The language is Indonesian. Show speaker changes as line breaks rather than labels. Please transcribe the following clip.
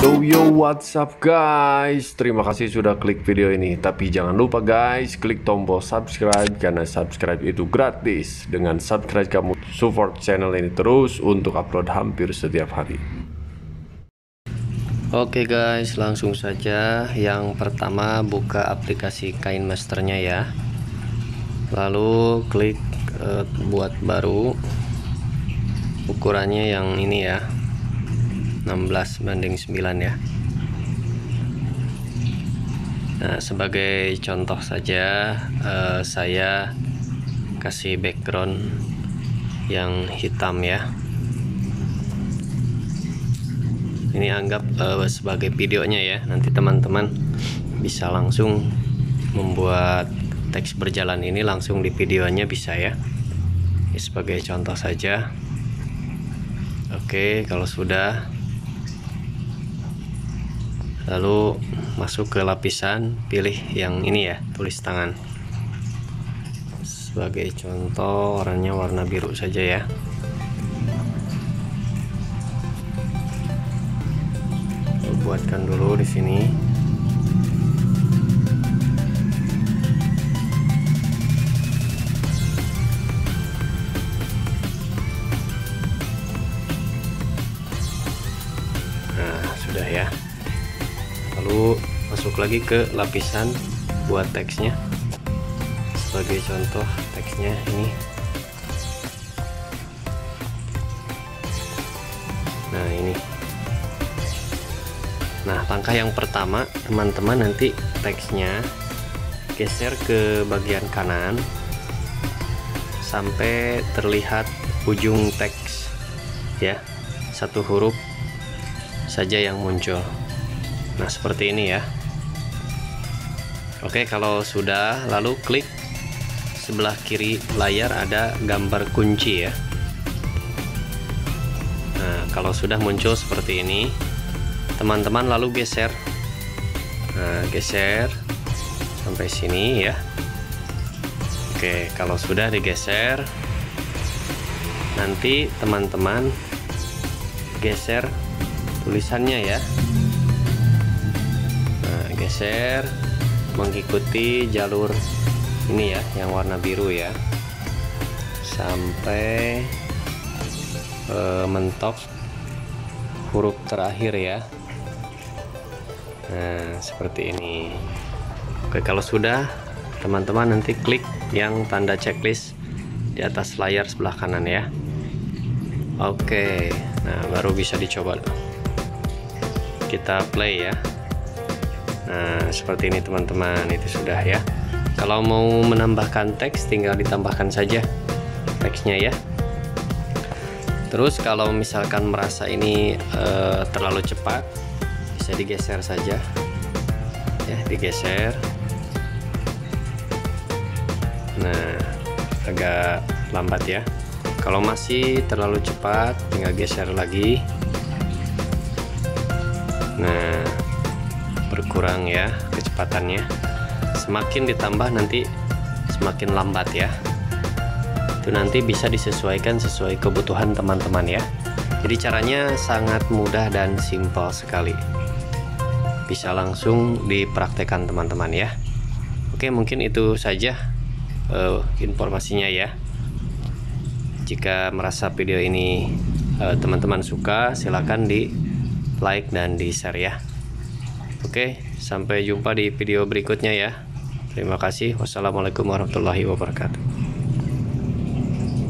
Yo what's up guys, terima kasih sudah klik video ini. Tapi jangan lupa guys, klik tombol subscribe karena subscribe itu gratis. Dengan subscribe kamu support channel ini terus untuk upload hampir setiap hari.
Oke guys, langsung saja. Yang pertama buka aplikasi KainMasternya ya. Lalu klik buat baru. Ukurannya yang ini ya, 16:9 ya. Nah, sebagai contoh saja saya kasih background yang hitam ya. Ini anggap sebagai videonya ya. Nanti teman-teman bisa langsung membuat teks berjalan ini langsung di videonya bisa ya. Ini sebagai contoh saja. Oke, kalau sudah, lalu masuk ke lapisan, pilih yang ini ya, tulis tangan. Sebagai contoh orangnya warna biru saja ya. Buatkan dulu di sini. Nah, sudah ya. Lalu masuk lagi ke lapisan buat teksnya. Sebagai contoh teksnya ini. Nah, ini. Nah, langkah yang pertama, teman-teman nanti teksnya geser ke bagian kanan sampai terlihat ujung teks ya. Satu huruf saja yang muncul. Nah, seperti ini ya. Oke, kalau sudah, lalu klik sebelah kiri layar ada gambar kunci ya. Nah, kalau sudah muncul seperti ini, teman-teman lalu geser. Nah, geser sampai sini ya. Oke, kalau sudah digeser, nanti teman-teman geser tulisannya ya. Nah, geser mengikuti jalur ini ya, yang warna biru ya, sampai mentok huruf terakhir ya. Nah, seperti ini. Oke, kalau sudah, teman-teman nanti klik yang tanda checklist di atas layar sebelah kanan ya. Oke, nah baru bisa dicoba. Kita play ya. Nah, seperti ini teman-teman, itu sudah ya. Kalau mau menambahkan teks, tinggal ditambahkan saja teksnya ya. Terus kalau misalkan merasa ini terlalu cepat, bisa digeser saja ya, digeser. Nah, agak lambat ya. Kalau masih terlalu cepat, tinggal geser lagi. Nah, berkurang ya kecepatannya. Semakin ditambah nanti semakin lambat ya. Itu nanti bisa disesuaikan sesuai kebutuhan teman-teman ya. Jadi caranya sangat mudah dan simpel sekali. Bisa langsung dipraktekkan teman-teman ya. Oke, mungkin itu saja informasinya ya. Jika merasa video ini teman-teman suka, silakan di like dan di share ya. Oke, sampai jumpa di video berikutnya ya. Terima kasih. Wassalamualaikum warahmatullahi wabarakatuh.